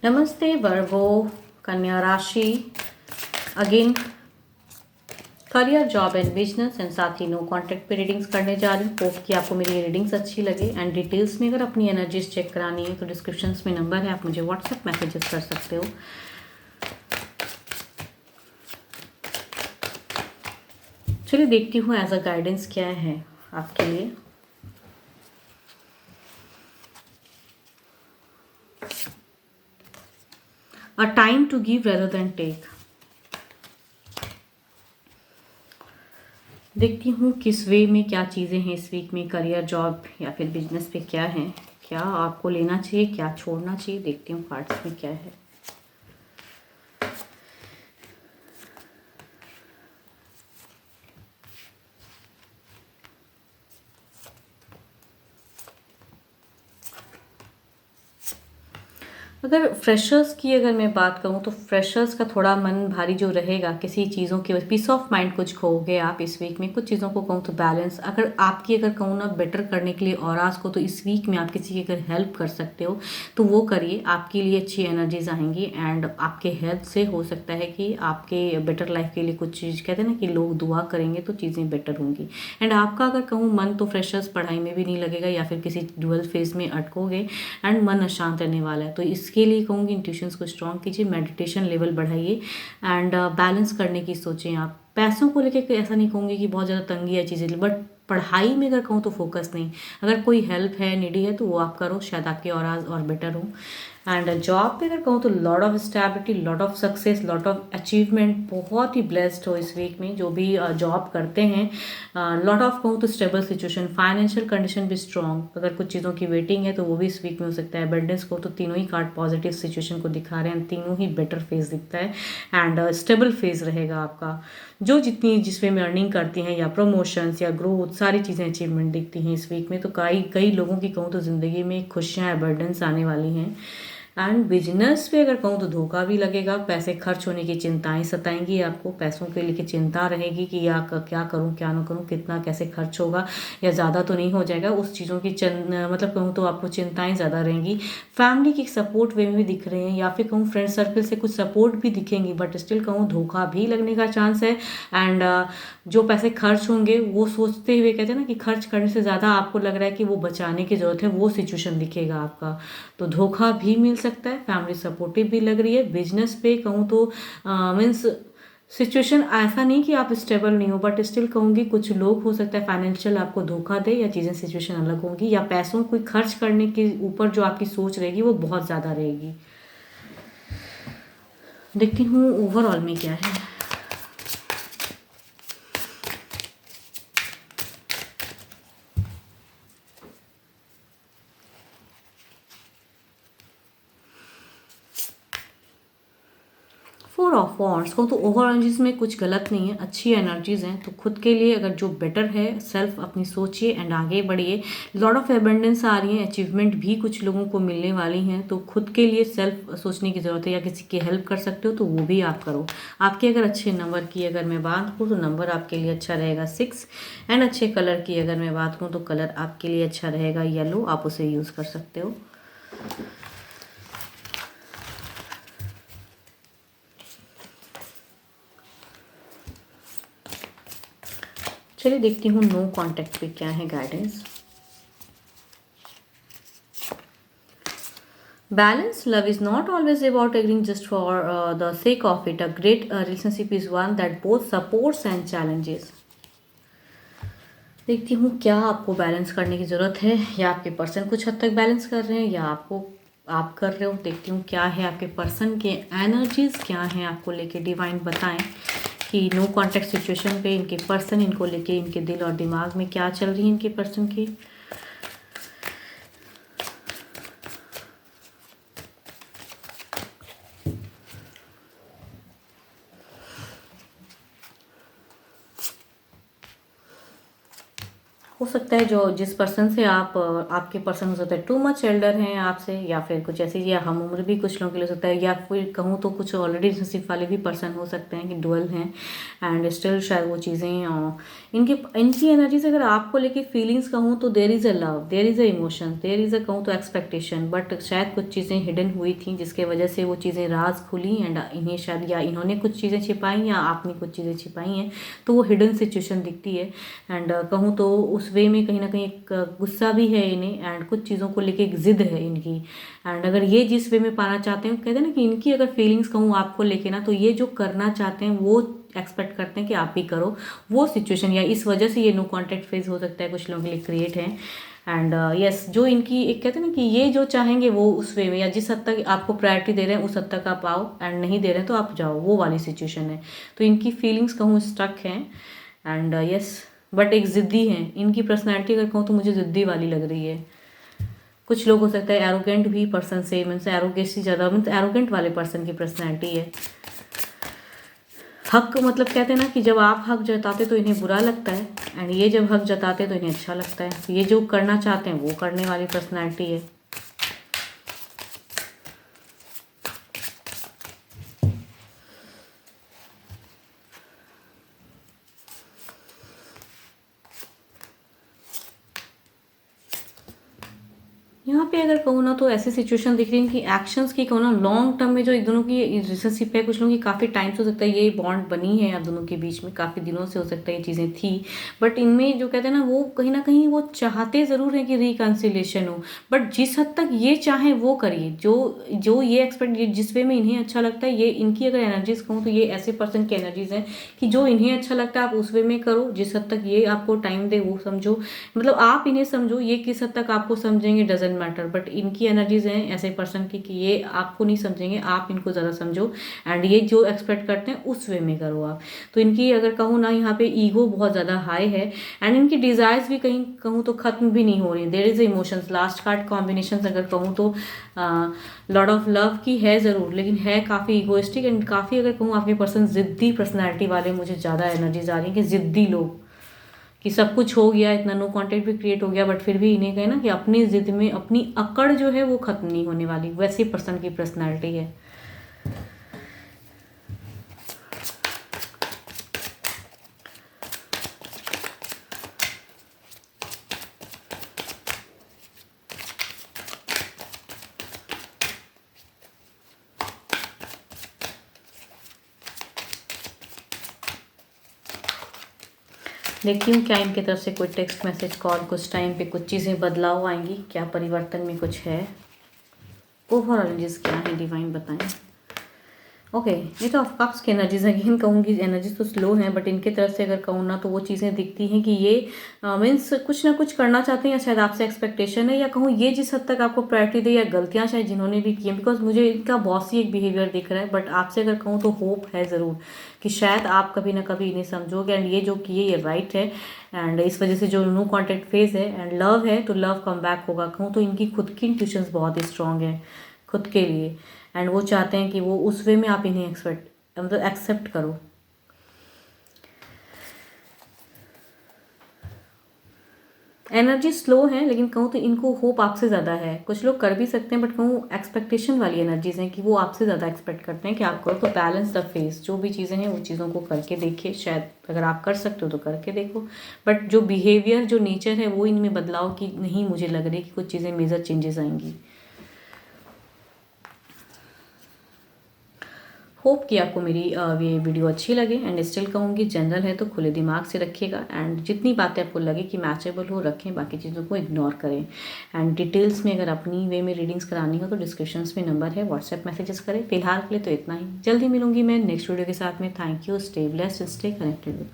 नमस्ते वर्गो, कन्या राशि। Again career, job and business and साथ ही नो कॉन्टैक्ट पे रीडिंग्स करने जा रही हूँ। होप कि आपको मेरी रीडिंग्स अच्छी लगे। एंड डिटेल्स में अगर अपनी एनर्जीज चेक करानी है तो डिस्क्रिप्शन में नंबर है, आप मुझे व्हाट्सएप मैसेजेस कर सकते हो। चलिए देखती हूँ एज अ गाइडेंस क्या है आपके लिए। A time to give rather than take. देखती हूँ किस वे में क्या चीज़ें हैं इस वीक में, करियर, जॉब या फिर बिजनेस पे क्या है, क्या आपको लेना चाहिए, क्या छोड़ना चाहिए। देखती हूँ कार्ड्स में क्या है। अगर फ्रेशर्स की अगर मैं बात करूँ तो फ्रेशर्स का थोड़ा मन भारी जो रहेगा किसी चीज़ों की, पीस ऑफ माइंड कुछ खोगे आप इस वीक में। कुछ चीज़ों को कहूँ तो बैलेंस, अगर आपकी अगर कहूँ ना बेटर करने के लिए ऑरास को, तो इस वीक में आप किसी की अगर हेल्प कर सकते हो तो वो करिए, आपके लिए अच्छी एनर्जीज आएंगी। एंड आपके हेल्प से हो सकता है कि आपके बेटर लाइफ के लिए कुछ चीज़, कहते हैं ना कि लोग दुआ करेंगे तो चीज़ें बेटर होंगी। एंड आपका अगर कहूँ मन, तो फ्रेशर्स पढ़ाई में भी नहीं लगेगा या फिर किसी डुअल फेज में अटकोगे एंड मन अशांत रहने वाला है। तो इसके लिए कहूँगी इंट्यूशंस को स्ट्रॉन्ग कीजिए, मेडिटेशन लेवल बढ़ाइए एंड बैलेंस करने की सोचें आप। पैसों को लेकर ऐसा नहीं कहूँगी कि बहुत ज़्यादा तंगी है चीज़ें, बट पढ़ाई में अगर कहूँ तो फोकस नहीं। अगर कोई हेल्प है, नीडी है, तो वो आप करो, शायद आपके और बेटर हो। एंड जॉब पे अगर कहूँ तो lot of stability, lot of success, lot of achievement. बहुत ही ब्लेस्ड हो इस वीक में जो भी जॉब करते हैं। लॉट ऑफ कहूँ तो स्टेबल सिचुएशन, फाइनेंशियल कंडीशन भी स्ट्रॉन्ग। अगर कुछ चीज़ों की वेटिंग है तो वो भी इस वीक में हो सकता है। एबंडेंस को तो तीनों ही कार्ड पॉजिटिव सिचुएशन को दिखा रहे हैं, तीनों ही बेटर फेज दिखता है। एंड स्टेबल फेज रहेगा आपका। जो जितनी जिस वे में अर्निंग करती हैं या प्रमोशंस या ग्रोथ, सारी चीज़ें अचीवमेंट दिखती हैं इस वीक में। तो कई कई लोगों की कहूँ तो ज़िंदगी में खुशियाँ, एबंडेंस आने वाली हैं। एंड बिजनेस पे अगर कहूँ तो धोखा भी लगेगा, पैसे खर्च होने की चिंताएं सताएंगी आपको, पैसों के लिए चिंता रहेगी कि या क्या करूँ क्या ना करूँ, कितना कैसे खर्च होगा या ज़्यादा तो नहीं हो जाएगा, उस चीज़ों की मतलब कहूँ तो आपको चिंताएं ज़्यादा रहेंगी। फैमिली की सपोर्ट वे में भी दिख रहे हैं या फिर कहूँ फ्रेंड सर्कल से कुछ सपोर्ट भी दिखेंगी, बट स्टिल कहूँ धोखा भी लगने का चांस है। एंड जो पैसे खर्च होंगे वो सोचते हुए, कहते हैं ना कि खर्च करने से ज़्यादा आपको लग रहा है कि वो बचाने की ज़रूरत है, वो सिचुएशन दिखेगा आपका। तो धोखा भी मिल सकता है। फैमिली सपोर्टिव भी लग रही है। बिजनेस पे कहूँ तो मीन्स सिचुएशन ऐसा नहीं कि आप स्टेबल नहीं हो, बट स्टिल कहूँगी कुछ लोग हो सकता है फाइनेंशियल आपको धोखा दे, या चीज़ें सिचुएशन अलग होंगी, या पैसों को खर्च करने के ऊपर जो आपकी सोच रहेगी वो बहुत ज़्यादा रहेगी। देखती हूँ ओवरऑल में क्या है। फोर ऑफ वॉन्ड्स को तो ओवरऑल एनर्जीज में कुछ गलत नहीं है, अच्छी एनर्जीज हैं। तो खुद के लिए अगर जो बेटर है, सेल्फ अपनी सोचिए एंड आगे बढ़िए। लॉट ऑफ एबंडेंस आ रही है, अचीवमेंट भी कुछ लोगों को मिलने वाली हैं। तो खुद के लिए सेल्फ सोचने की ज़रूरत है, या किसी की हेल्प कर सकते हो तो वो भी आप करो। आपके अगर अच्छे नंबर की अगर मैं बात करूँ तो नंबर आपके लिए अच्छा रहेगा 6। एंड अच्छे कलर की अगर मैं बात करूँ तो कलर आपके लिए अच्छा रहेगा येलो, आप उसे यूज़ कर सकते हो। चलिए देखती हूँ नो कॉन्टैक्ट पे क्या है guidance. Balance, love is not always about agreeing just for the sake of it. A great relationship is one that both supports and challenges. देखती हूँ क्या आपको बैलेंस करने की ज़रूरत है, या आपके पर्सन कुछ हद तक बैलेंस कर रहे हैं या आपको आप कर रहे हो। देखती हूँ क्या है आपके पर्सन के एनर्जीज, क्या हैं आपको लेके, डिवाइन बताएं कि नो कॉन्टैक्ट सिचुएशन पे इनके पर्सन, इनको लेके इनके दिल और दिमाग में क्या चल रही है इनके पर्सन की। हो सकता है जो जिस पर्सन से आप आपके पर्सन हो सकता है टू मच एल्डर हैं आपसे, या फिर कुछ ऐसी, या हम उम्र भी कुछ लोगों के लिए हो सकता है, या फिर कहूँ तो कुछ ऑलरेडी रिलेशनशिप वाले भी पर्सन हो सकते हैं कि डुअल हैं एंड स्टिल शायद वो चीज़ें इनकी एनर्जी से अगर आपको लेके फीलिंग्स कहूँ तो there is a love, there is a emotion, there is a कहूँ तो एक्सपेक्टेशन, बट शायद कुछ चीज़ें हिडन हुई थी जिसके वजह से वो चीज़ें राज खुली एंड इन्हें शायद, या इन्होंने कुछ चीज़ें छिपाई या आपने कुछ चीज़ें छिपाई हैं, तो वो हिडन सिचुएशन दिखती है। एंड कहूँ तो उस वे में कहीं ना कहीं एक गुस्सा भी है इन्हें एंड कुछ चीज़ों को लेके एक जिद है इनकी। एंड अगर ये जिस वे में पाना चाहते हैं, कहते हैं ना कि इनकी अगर फीलिंग्स कहूँ आपको लेके ना, तो ये जो करना चाहते हैं वो एक्सपेक्ट करते हैं कि आप भी करो वो सिचुएशन, या इस वजह से ये नो कॉन्टैक्ट फेज हो सकता है कुछ लोगों के लिए क्रिएट है। एंड यस, जो इनकी एक कहते हैं ना कि ये जो चाहेंगे वो उस वे में, या जिस हद तक आपको प्रायोरिटी दे रहे हैं उस हद तक आप आओ, एंड नहीं दे रहे हैं तो आप जाओ, वो वाली सिचुएशन है। तो इनकी फीलिंग्स कहूँ स्टक हैं एंड यस, बट एक ज़िद्दी हैं। इनकी पर्सनैलिटी अगर कहूँ तो मुझे ज़िद्दी वाली लग रही है। कुछ लोग हो सकता है एरोगेंट भी पर्सन से, मीन्स एरोगेंसी ज़्यादा, मीन्स एरोगेंट वाले पर्सन की पर्सनैलिटी है। हक मतलब कहते हैं ना कि जब आप हक जताते तो इन्हें बुरा लगता है एंड ये जब हक जताते तो इन्हें अच्छा लगता है। ये जो करना चाहते हैं वो करने वाली पर्सनैलिटी है। यहाँ पे अगर कहूँ ना तो ऐसी सिचुएशन दिख रही है कि एक्शंस की कहूँ ना लॉन्ग टर्म में जो एक दोनों की रिलेशनशिप है, कुछ लोगों की काफ़ी टाइम से हो सकता है ये बॉन्ड बनी है आप दोनों के बीच में, काफ़ी दिनों से हो सकता है ये चीज़ें थी, बट इनमें जो कहते हैं ना वो कहीं ना कहीं वो चाहते ज़रूर हैं कि रिकन्सिलेशन हो, बट जिस हद तक ये चाहें वो करिए, जो जो ये एक्सपेक्ट जिस वे में इन्हें अच्छा लगता है, ये इनकी अगर एनर्जीज कहूँ तो ये ऐसे पर्सन की एनर्जीज हैं कि जो इन्हें अच्छा लगता है आप उस वे में करो, जिस हद तक ये आपको टाइम दे वो समझो, मतलब आप इन्हें समझो, ये किस हद तक आपको समझेंगे डजेंट मैटर, बट इनकी एनर्जीज हैं ऐसे पर्सन की कि ये आपको नहीं समझेंगे, आप इनको ज़्यादा समझो एंड ये जो एक्सपेक्ट करते हैं उस वे में करो आप। तो इनकी अगर कहूँ ना यहाँ पे ईगो बहुत ज़्यादा हाई है एंड इनकी डिज़ायर्स भी कहीं कहूँ तो ख़त्म भी नहीं हो रही। There is emotions, last card combination अगर कहूँ तो लॉर्ड ऑफ लव की है ज़रूर, लेकिन है काफ़ी ईगोइस्टिक एंड काफ़ी अगर कहूँ आपके पर्सन ज़िद्दी पर्सनैलिटी वाले मुझे ज़्यादा एनर्जीज आ रही हैं कि ज़िद्दी लोग, कि सब कुछ हो गया, इतना नो कांटेक्ट भी क्रिएट हो गया, बट फिर भी इन्हें कहे ना कि अपनी जिद में अपनी अकड़ जो है वो खत्म नहीं होने वाली, वैसी पर्सन की पर्सनैलिटी है। देखती हूँ क्या इनकी तरफ से कोई टेक्स्ट मैसेज कॉल कुछ टाइम पे कुछ चीज़ें बदलाव आएंगी, क्या परिवर्तन में कुछ है, ओवरऑल एनर्जीज क्या है डिवाइन बताएं। ओके ये तो ऑफ कप्स की एनर्जीज अगेन कहूँगी, एनर्जीज तो स्लो हैं, बट इनके तरफ से अगर कहूँ ना तो वो चीज़ें दिखती हैं कि ये मीन्स कुछ ना कुछ करना चाहते हैं, या शायद आपसे एक्सपेक्टेशन है, या कहूँ ये जिस हद तक आपको प्रायोरिटी दे, या गलतियाँ शायद जिन्होंने भी की हैं, बिकॉज मुझे इनका बॉसी एक बिहेवियर दिख रहा है, बट आपसे अगर कहूँ तो होप है ज़रूर कि शायद आप कभी ना कभी इन्हें समझोगे एंड ये जो किए ये राइट है, एंड इस वजह से जो नो कॉन्टैक्ट फेज है एंड लव है तो लव कम बैक होगा। कहूँ तो इनकी खुद की इंट्यूशंस बहुत ही स्ट्रांग है खुद के लिए, एंड वो चाहते हैं कि वो उस वे में आप इन्हें मतलब एक्सेप्ट करो। एनर्जी स्लो है, लेकिन कहूँ तो इनको होप आपसे ज़्यादा है, कुछ लोग कर भी सकते हैं, बट कहूँ एक्सपेक्टेशन वाली एनर्जीज हैं कि वो आपसे ज़्यादा एक्सपेक्ट करते हैं कि आप करो, तो बैलेंस द फेस, जो भी चीज़ें हैं वो चीज़ों को करके देखिए, शायद अगर आप कर सकते हो तो करके देखो, बट जो बिहेवियर जो नेचर है वो इनमें बदलाव की नहीं मुझे लग रही कि कुछ चीज़ें मेजर चेंजेस आएंगी। होप कि आपको मेरी ये वीडियो अच्छी लगे, एंड स्टिल कहूँगी जनरल है तो खुले दिमाग से रखिएगा, एंड जितनी बातें आपको लगे कि मैचेबल हो रखें, बाकी चीज़ों को इग्नोर करें। एंड डिटेल्स में अगर अपनी वे में रीडिंग्स करानी हो तो डिस्क्रिप्शन में नंबर है, व्हाट्सएप मैसेजेस करें। फिलहाल के लिए तो इतना ही, जल्दी मिलूंगी मैं नेक्स्ट वीडियो के साथ में। Thank you, stay blessed, stay connected with me.